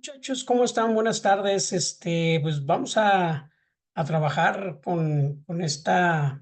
Muchachos, ¿cómo están? Buenas tardes. Pues vamos a trabajar con esta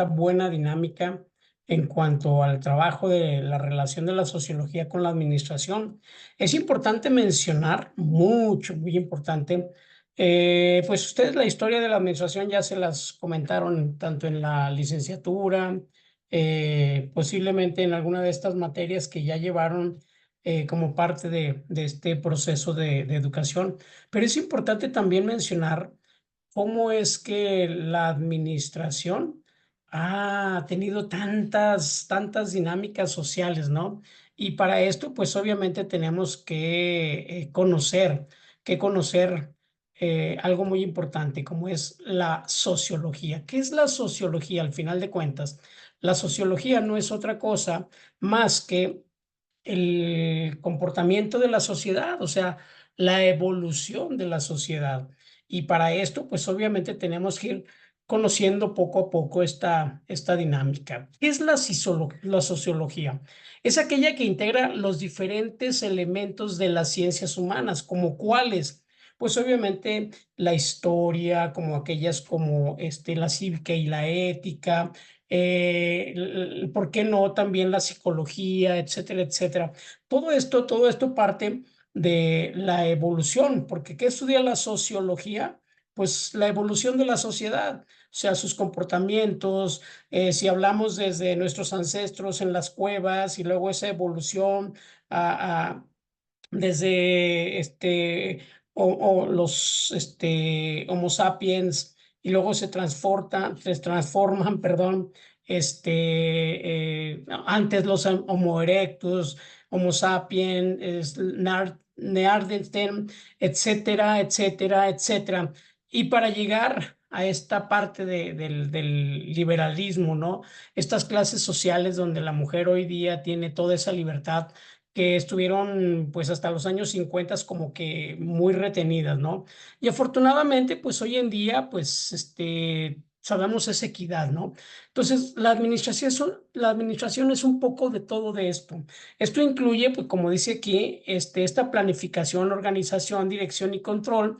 buena dinámica en cuanto al trabajo de la relación de la sociología con la administración. Es importante mencionar, muy importante, pues ustedes la historia de la administración ya se las comentaron tanto en la licenciatura, posiblemente en alguna de estas materias que ya llevaron como parte de este proceso de educación. Pero es importante también mencionar cómo es que la administración ha tenido tantas dinámicas sociales, ¿no? Y para esto, pues obviamente tenemos que conocer algo muy importante, como es la sociología. ¿Qué es la sociología? Al final de cuentas, la sociología no es otra cosa más que el comportamiento de la sociedad, o sea, la evolución de la sociedad. Y para esto, pues obviamente tenemos que ir conociendo poco a poco esta dinámica. ¿Qué es la sociología? Es aquella que integra los diferentes elementos de las ciencias humanas, como cuáles. Pues obviamente la historia, como aquellas como la cívica y la ética, ¿por qué no? También la psicología, etcétera, etcétera. Todo esto parte de la evolución, porque ¿qué estudia la sociología? Pues la evolución de la sociedad, o sea, sus comportamientos, si hablamos desde nuestros ancestros en las cuevas y luego esa evolución desde los Homo sapiens y luego se transforman, perdón, antes los Homo erectus, Homo sapiens, Neanderthal, etcétera, etcétera, etcétera. Y para llegar a esta parte del liberalismo, ¿no? Estas clases sociales donde la mujer hoy día tiene toda esa libertad que estuvieron pues hasta los años 50 como que muy retenidas, ¿no? Y afortunadamente pues hoy en día pues sabemos esa equidad, ¿no? Entonces la administración es un poco de todo de esto. Esto incluye, pues como dice aquí, esta planificación, organización, dirección y control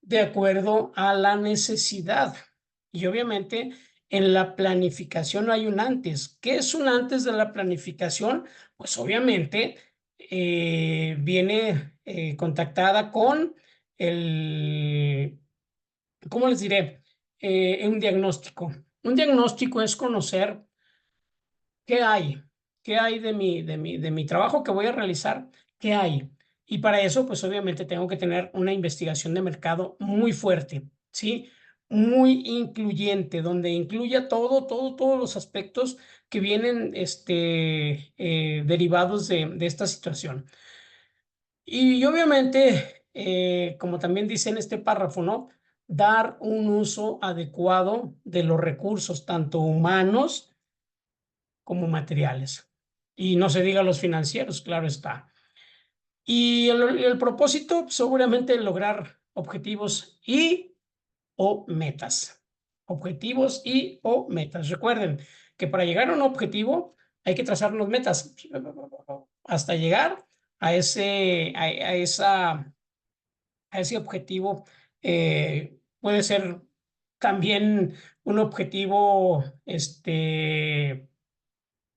de acuerdo a la necesidad. Y obviamente en la planificación hay un antes. ¿Qué es un antes de la planificación? Pues obviamente viene contactada con el, ¿cómo les diré? Un diagnóstico. Un diagnóstico es conocer qué hay, qué hay de mi trabajo que voy a realizar, qué hay. Y para eso, pues obviamente tengo que tener una investigación de mercado muy fuerte, ¿sí? Muy incluyente, donde incluya todos los aspectos que vienen derivados de esta situación. Y obviamente, como también dice en este párrafo, ¿no? Dar un uso adecuado de los recursos, tanto humanos como materiales. Y no se diga los financieros, claro está. Y el propósito, pues, obviamente, lograr objetivos y o metas. Objetivos y o metas. Recuerden que para llegar a un objetivo hay que trazar unas metas hasta llegar a ese objetivo. Puede ser también un objetivo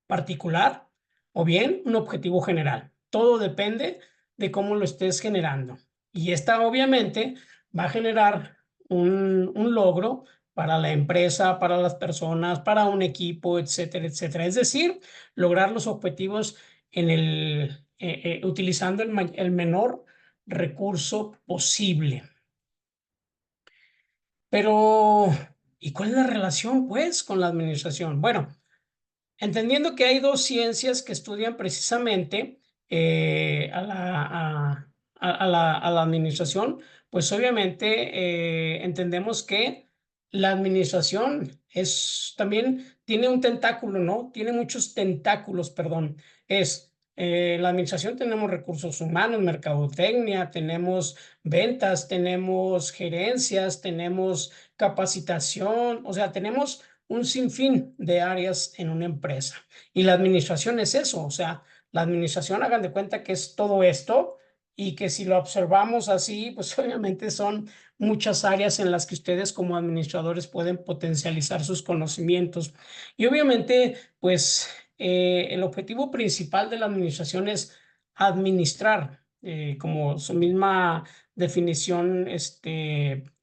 particular o bien un objetivo general. Todo depende de cómo lo estés generando. Y esta obviamente va a generar un logro para la empresa, para las personas, para un equipo, etcétera, etcétera. Es decir, lograr los objetivos utilizando el menor recurso posible. Pero, ¿y cuál es la relación, pues, con la administración? Bueno, entendiendo que hay dos ciencias que estudian precisamente a la administración, pues obviamente entendemos que la administración también tiene un tentáculo, ¿no? Tiene muchos tentáculos, perdón. La administración tenemos recursos humanos, mercadotecnia, tenemos ventas, tenemos gerencias, tenemos capacitación, o sea, tenemos un sinfín de áreas en una empresa. Y la administración es eso, o sea, la administración, hagan de cuenta que es todo esto y que si lo observamos así, pues obviamente son muchas áreas en las que ustedes como administradores pueden potencializar sus conocimientos. Y obviamente, pues el objetivo principal de la administración es administrar, como su misma definición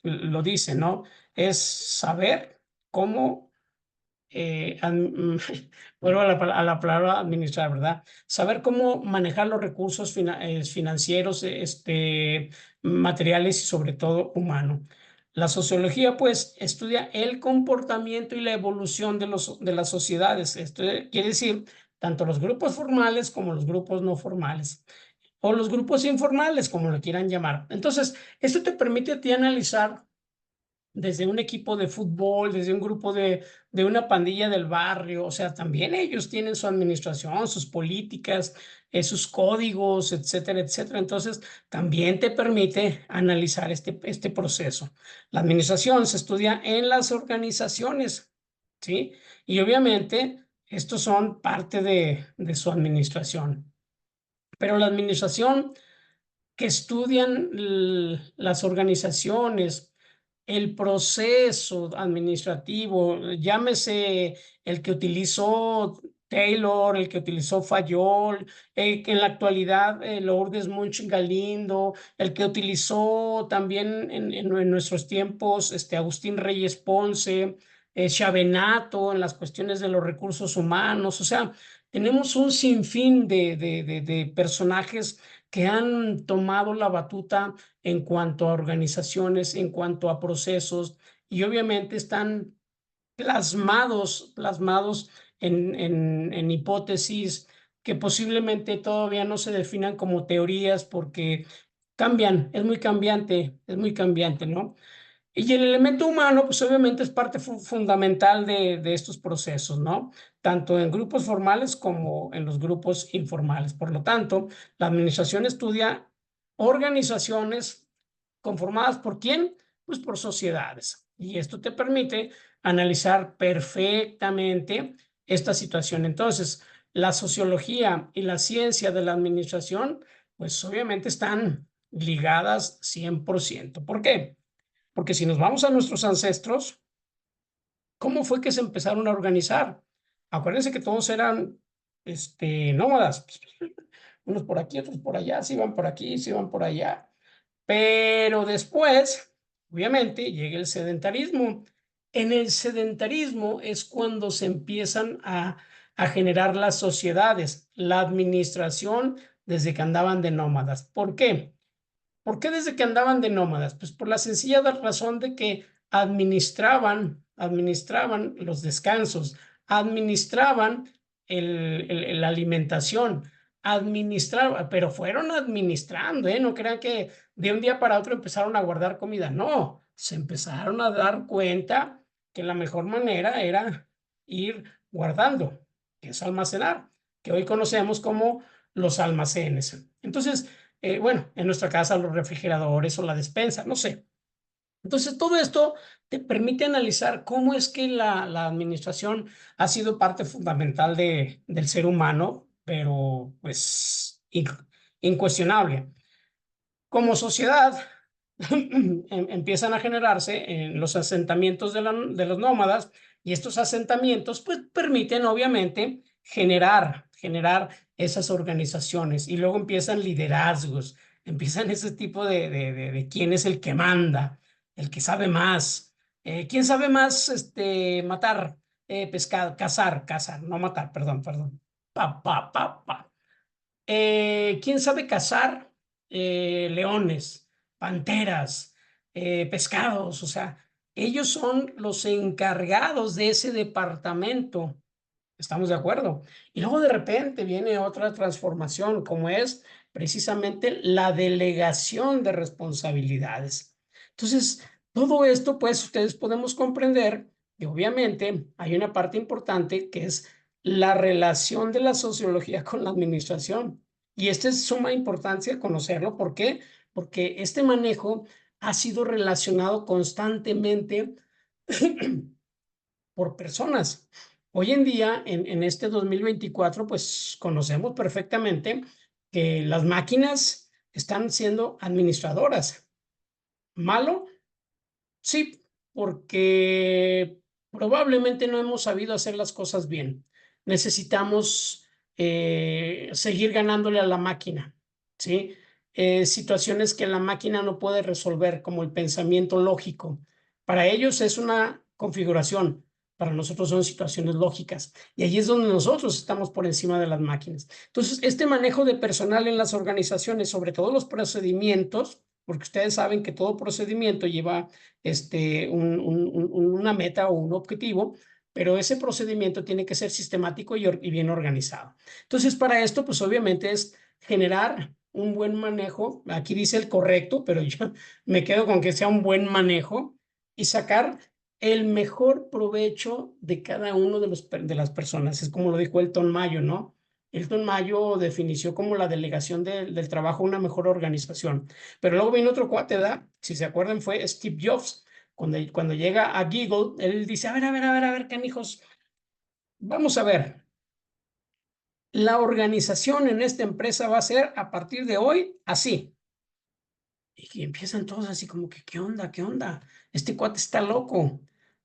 lo dice, ¿no? Es saber cómo vuelvo a la palabra administrar, ¿verdad? Saber cómo manejar los recursos financieros, materiales y sobre todo humano. La sociología, pues, estudia el comportamiento y la evolución de las sociedades. Esto quiere decir tanto los grupos formales como los grupos no formales o los grupos informales, como lo quieran llamar. Entonces, esto te permite a ti analizar desde un equipo de fútbol, desde un grupo de una pandilla del barrio, o sea, también ellos tienen su administración, sus políticas, sus códigos, etcétera, etcétera. Entonces, también te permite analizar este proceso. La administración se estudia en las organizaciones, ¿sí? Y obviamente, estos son parte de su administración. Pero la administración que estudian las organizaciones, el proceso administrativo, llámese el que utilizó Taylor, el que utilizó Fayol, que en la actualidad Lourdes Munch Galindo, el que utilizó también en nuestros tiempos Agustín Reyes Ponce, Chavenato en las cuestiones de los recursos humanos. O sea, tenemos un sinfín de personajes que han tomado la batuta en cuanto a organizaciones, en cuanto a procesos, y obviamente están plasmados en hipótesis que posiblemente todavía no se definan como teorías porque cambian, es muy cambiante, ¿no? Y el elemento humano, pues obviamente es parte fundamental de estos procesos, ¿no? Tanto en grupos formales como en los grupos informales. Por lo tanto, la administración estudia organizaciones conformadas por quién? Pues por sociedades. Y esto te permite analizar perfectamente esta situación. Entonces, la sociología y la ciencia de la administración, pues obviamente están ligadas 100%. ¿Por qué? Porque si nos vamos a nuestros ancestros, ¿cómo fue que se empezaron a organizar? Acuérdense que todos eran nómadas. Unos por aquí, otros por allá, se iban por aquí, se iban por allá. Pero después, obviamente, llega el sedentarismo. En el sedentarismo es cuando se empiezan a generar las sociedades, la administración desde que andaban de nómadas. ¿Por qué? ¿Por qué desde que andaban de nómadas? Pues por la sencilla razón de que administraban los descansos, administraban la alimentación, administraban, pero fueron administrando, ¿eh? No crean que de un día para otro empezaron a guardar comida. No, se empezaron a dar cuenta que la mejor manera era ir guardando, que es almacenar, que hoy conocemos como los almacenes. Entonces, bueno, en nuestra casa los refrigeradores o la despensa, no sé. Entonces, todo esto te permite analizar cómo es que la administración ha sido parte fundamental del ser humano, pero pues incuestionable. Como sociedad, empiezan a generarse en los asentamientos de los nómadas y estos asentamientos pues permiten obviamente generar esas organizaciones y luego empiezan liderazgos, empiezan ese tipo de quién es el que manda, el que sabe más, quién sabe más matar, pescar, cazar, no matar, perdón, pa. ¿Quién sabe cazar leones, panteras, pescados? O sea, ellos son los encargados de ese departamento. ¿Estamos de acuerdo? Y luego de repente viene otra transformación, como es precisamente la delegación de responsabilidades. Entonces, todo esto, pues, ustedes podemos comprender que obviamente hay una parte importante que es la relación de la sociología con la administración. Y esta es suma importancia conocerlo. ¿Por qué? Porque este manejo ha sido relacionado constantemente por personas. Hoy en día, en este 2024, pues conocemos perfectamente que las máquinas están siendo administradoras. ¿Malo? Sí, porque probablemente no hemos sabido hacer las cosas bien. Necesitamos seguir ganándole a la máquina, ¿sí? Situaciones que la máquina no puede resolver, como el pensamiento lógico. Para ellos es una configuración, para nosotros son situaciones lógicas. Y ahí es donde nosotros estamos por encima de las máquinas. Entonces, este manejo de personal en las organizaciones, sobre todo los procedimientos, porque ustedes saben que todo procedimiento lleva una meta o un objetivo, pero ese procedimiento tiene que ser sistemático y bien organizado. Entonces, para esto, pues obviamente es generar un buen manejo. Aquí dice el correcto, pero yo me quedo con que sea un buen manejo y sacar el mejor provecho de cada uno de las personas. Es como lo dijo Elton Mayo, ¿no? Elton Mayo definició como la delegación del trabajo una mejor organización. Pero luego viene otro cuate, ¿verdad? Si se acuerdan, fue Steve Jobs. Cuando llega a Google, él dice, a ver, canijos, vamos a ver, la organización en esta empresa va a ser a partir de hoy así. Y empiezan todos así como que, ¿qué onda? ¿Qué onda? Este cuate está loco.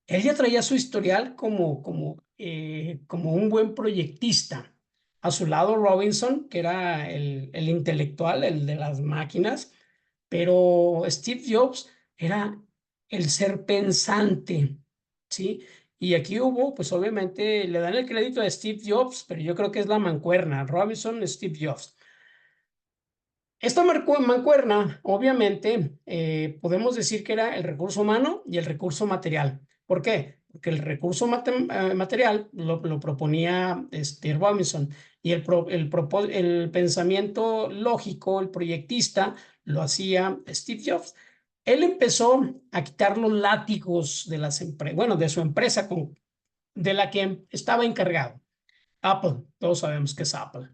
Él ya traía su historial como un buen proyectista. A su lado Robinson, que era el intelectual, el de las máquinas, pero Steve Jobs era el ser pensante, ¿sí? Y aquí hubo, pues obviamente le dan el crédito a Steve Jobs, pero yo creo que es la mancuerna, Robinson, Steve Jobs. Esta mancuerna, obviamente, podemos decir que era el recurso humano y el recurso material. ¿Por qué? Porque el recurso material lo proponía Robinson y el pensamiento lógico, el proyectista, lo hacía Steve Jobs. Él empezó a quitar los látigos de las empresas, bueno, de su empresa de la que estaba encargado. Apple, todos sabemos que es Apple.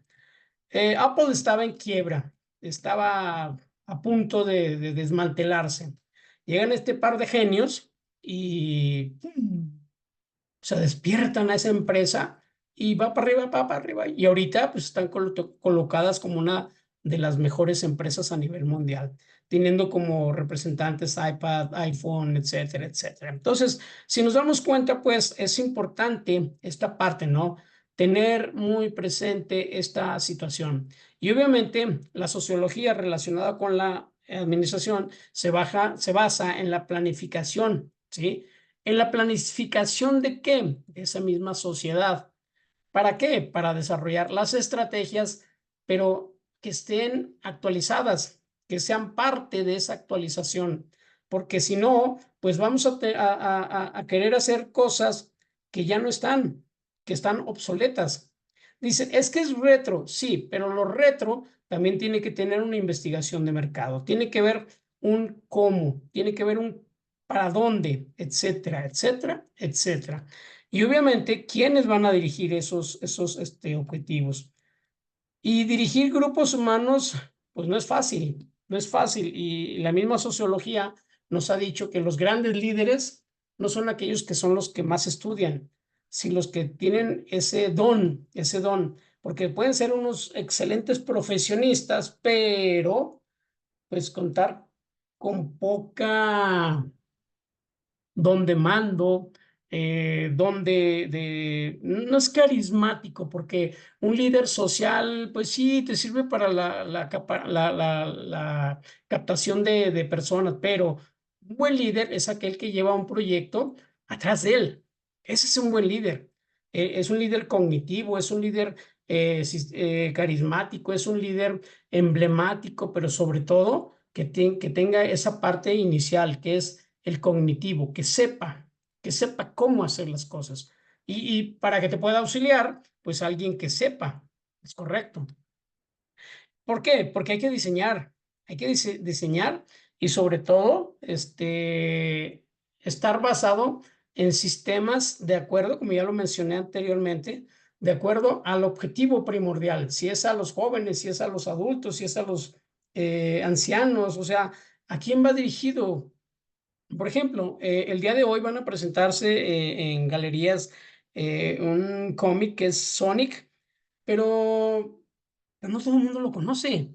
Apple estaba en quiebra, estaba a punto de desmantelarse. Llegan este par de genios y se despiertan a esa empresa y va para arriba, va para arriba. Y ahorita pues están colocadas como una de las mejores empresas a nivel mundial, teniendo como representantes iPad, iPhone, etcétera, etcétera. Entonces, si nos damos cuenta, pues es importante esta parte, ¿no? Tener muy presente esta situación. Y obviamente la sociología relacionada con la administración se basa en la planificación, ¿sí? ¿En la planificación de qué? De esa misma sociedad. ¿Para qué? Para desarrollar las estrategias, pero que estén actualizadas, que sean parte de esa actualización. Porque si no, pues vamos a querer hacer cosas que ya no están, que están obsoletas. Dicen, es que es retro, sí, pero lo retro también tiene que tener una investigación de mercado, tiene que ver un cómo, tiene que ver un para dónde, etcétera, etcétera, etcétera. Y obviamente, ¿quiénes van a dirigir esos objetivos? Y dirigir grupos humanos, pues no es fácil, no es fácil. Y la misma sociología nos ha dicho que los grandes líderes no son aquellos que son los que más estudian, sino los que tienen ese don, porque pueden ser unos excelentes profesionistas, pero pues contar con poca donde mando, no es carismático, porque un líder social, pues sí, te sirve para la captación de personas, pero un buen líder es aquel que lleva un proyecto atrás de él. Ese es un buen líder. Es un líder cognitivo, es un líder carismático, es un líder emblemático, pero sobre todo que tenga esa parte inicial, que es el cognitivo, que sepa cómo hacer las cosas. Y para que te pueda auxiliar, pues alguien que sepa, es correcto. ¿Por qué? Porque hay que diseñar y sobre todo estar basado en sistemas de acuerdo, como ya lo mencioné anteriormente, de acuerdo al objetivo primordial, si es a los jóvenes, si es a los adultos, si es a los ancianos, o sea, ¿a quién va dirigido? Por ejemplo, el día de hoy van a presentarse en galerías un cómic que es Sonic, pero no todo el mundo lo conoce.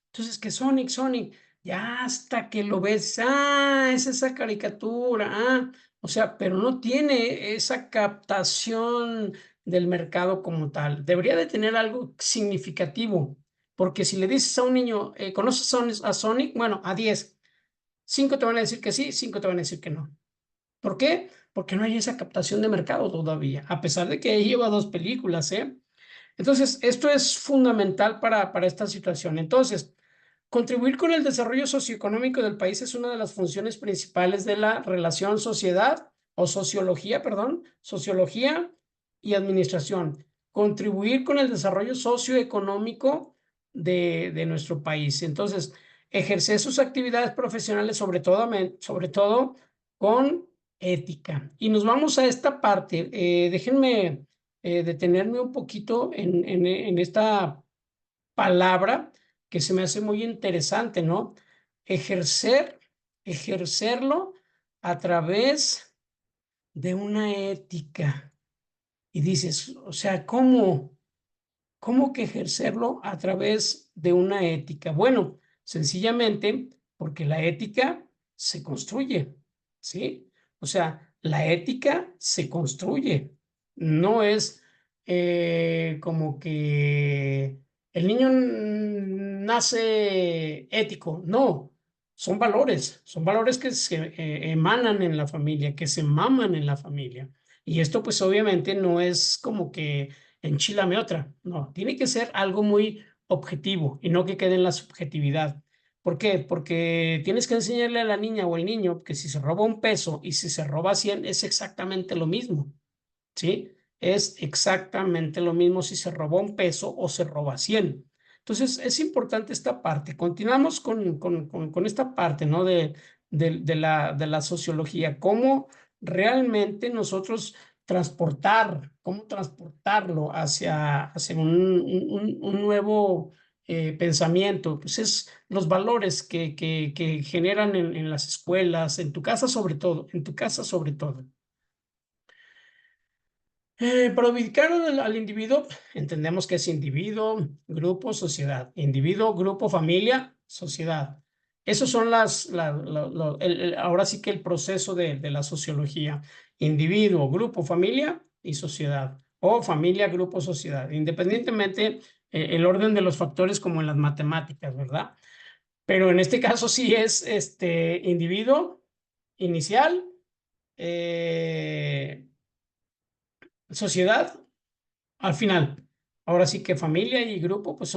Entonces Entonces, que Sonic, ya hasta que lo ves, ah, es esa caricatura, ah, o sea, pero no tiene esa captación del mercado como tal. Debería de tener algo significativo, porque si le dices a un niño, ¿conoces a Sonic? Bueno, a 10, 5 te van a decir que sí, 5 te van a decir que no. ¿Por qué? Porque no hay esa captación de mercado todavía, a pesar de que lleva 2 películas, ¿eh? Entonces, esto es fundamental para esta situación. Entonces, contribuir con el desarrollo socioeconómico del país es una de las funciones principales de la relación sociedad o sociología, perdón, sociología y administración. Contribuir con el desarrollo socioeconómico de nuestro país. Entonces, ejercer sus actividades profesionales, sobre todo con ética. Y nos vamos a esta parte. Déjenme detenerme un poquito en esta palabra que se me hace muy interesante, ¿no? Ejercer, ejercerlo a través de una ética. Y dices, o sea, ¿cómo? ¿Cómo que ejercerlo a través de una ética? Bueno, sencillamente porque la ética se construye, ¿sí? O sea, la ética se construye. No es como que el niño nace ético, no. Son valores que se emanan en la familia, que se maman en la familia. Y esto pues obviamente no es como que enchilame otra. No, tiene que ser algo muy objetivo y no que quede en la subjetividad. ¿Por qué? Porque tienes que enseñarle a la niña o el niño que si se roba 1 peso y si se roba 100 es exactamente lo mismo, ¿sí? Es exactamente lo mismo si se roba 1 peso o se roba 100. Entonces, es importante esta parte. Continuamos con esta parte, ¿no? De la sociología. Cómo realmente nosotros cómo transportarlo hacia un nuevo pensamiento. Pues es los valores que generan en las escuelas, en tu casa sobre todo, en tu casa sobre todo. Para ubicar al individuo, entendemos que es individuo, grupo, sociedad. Individuo, grupo, familia, sociedad. Esos son ahora sí que el proceso de la sociología. Individuo, grupo, familia y sociedad. O familia, grupo, sociedad. Independientemente el orden de los factores como en las matemáticas, ¿verdad? Pero en este caso sí es individuo, inicial, eh, sociedad al final. Ahora sí que familia y grupo, pues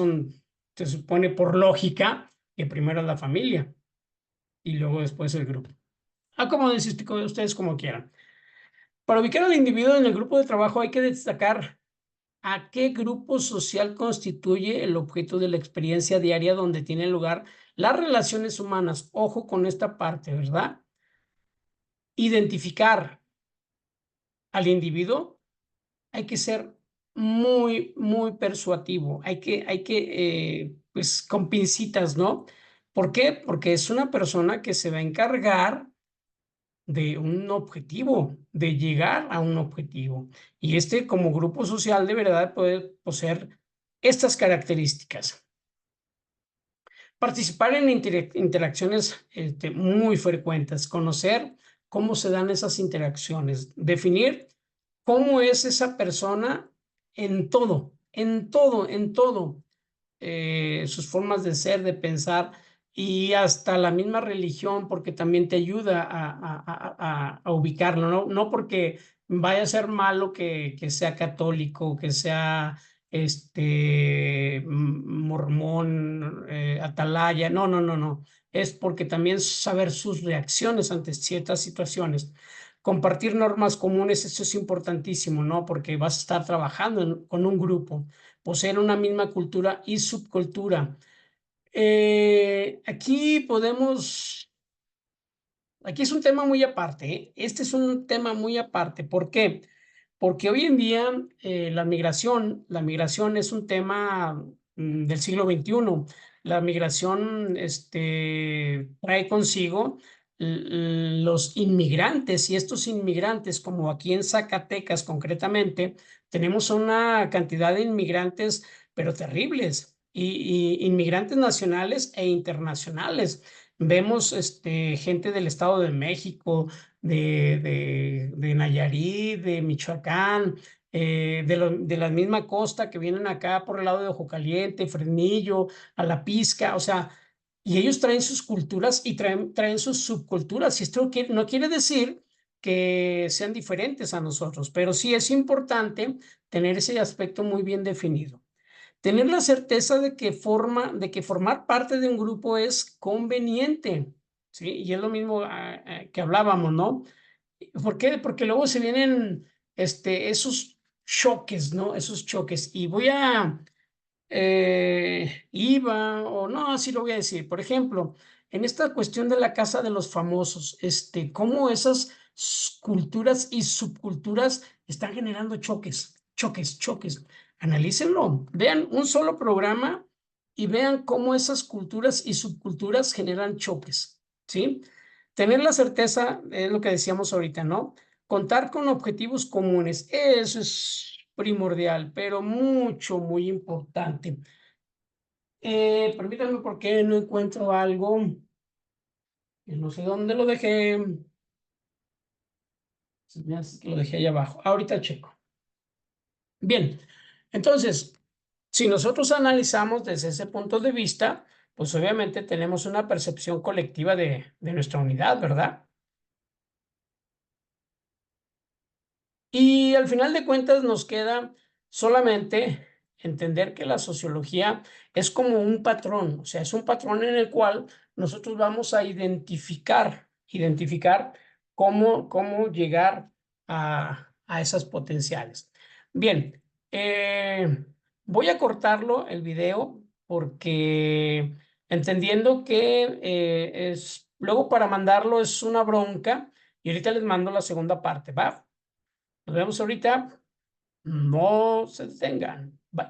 se supone por lógica que primero es la familia y luego después el grupo. Como decís ustedes como quieran. Para ubicar al individuo en el grupo de trabajo hay que destacar a qué grupo social constituye el objeto de la experiencia diaria donde tienen lugar las relaciones humanas. Ojo con esta parte, ¿verdad? Identificar al individuo hay que ser muy, muy persuasivo. Pues, con pincitas, ¿no? ¿Por qué? Porque es una persona que se va a encargar de un objetivo, de llegar a un objetivo. Y como grupo social, de verdad puede poseer estas características. Participar en interacciones muy frecuentes, conocer cómo se dan esas interacciones, definir cómo es esa persona en todo, en todo, en todo, sus formas de ser, de pensar y hasta la misma religión, porque también te ayuda a ubicarlo, ¿no? No porque vaya a ser malo que sea católico, que sea mormón, atalaya, no, no, no, no. Es porque también saber sus reacciones ante ciertas situaciones. Compartir normas comunes, eso es importantísimo, ¿no? Porque vas a estar trabajando con un grupo, poseer una misma cultura y subcultura. Aquí es un tema muy aparte, ¿eh? Este es un tema muy aparte. ¿Por qué? Porque hoy en día la migración es un tema del siglo XXI. La migración trae consigo los inmigrantes y estos inmigrantes, como aquí en Zacatecas concretamente, tenemos una cantidad de inmigrantes, pero terribles. inmigrantes nacionales e internacionales. Vemos gente del Estado de México, de Nayarit, de Michoacán, de la misma costa que vienen acá por el lado de Ojo Caliente, Fresnillo, a La Pizca, o sea, y ellos traen sus culturas y traen sus subculturas. Y esto no quiere decir que sean diferentes a nosotros, pero sí es importante tener ese aspecto muy bien definido. Tener la certeza de que formar parte de un grupo es conveniente, ¿sí? Y es lo mismo que hablábamos, ¿no? ¿Por qué? Porque luego se vienen esos choques, ¿no? Esos choques. Y iba, o no, así lo voy a decir. Por ejemplo, en esta cuestión de la casa de los famosos, cómo esas culturas y subculturas están generando choques, choques, choques. Analícenlo, vean un solo programa y vean cómo esas culturas y subculturas generan choques, ¿sí? Tener la certeza es lo que decíamos ahorita, ¿no? Contar con objetivos comunes, eso es primordial, pero mucho, muy importante. Permítanme porque no encuentro algo, que no sé dónde lo dejé. Se me hace que lo dejé ahí abajo. Ahorita checo. Bien, entonces, si nosotros analizamos desde ese punto de vista, pues obviamente tenemos una percepción colectiva de nuestra unidad, ¿verdad? Y al final de cuentas nos queda solamente entender que la sociología es como un patrón, o sea, es un patrón en el cual nosotros vamos a identificar cómo llegar a esas potenciales. Bien, voy a cortarlo el video porque entendiendo que luego para mandarlo es una bronca y ahorita les mando la segunda parte, ¿va? Nos vemos ahorita. No se detengan. Bye.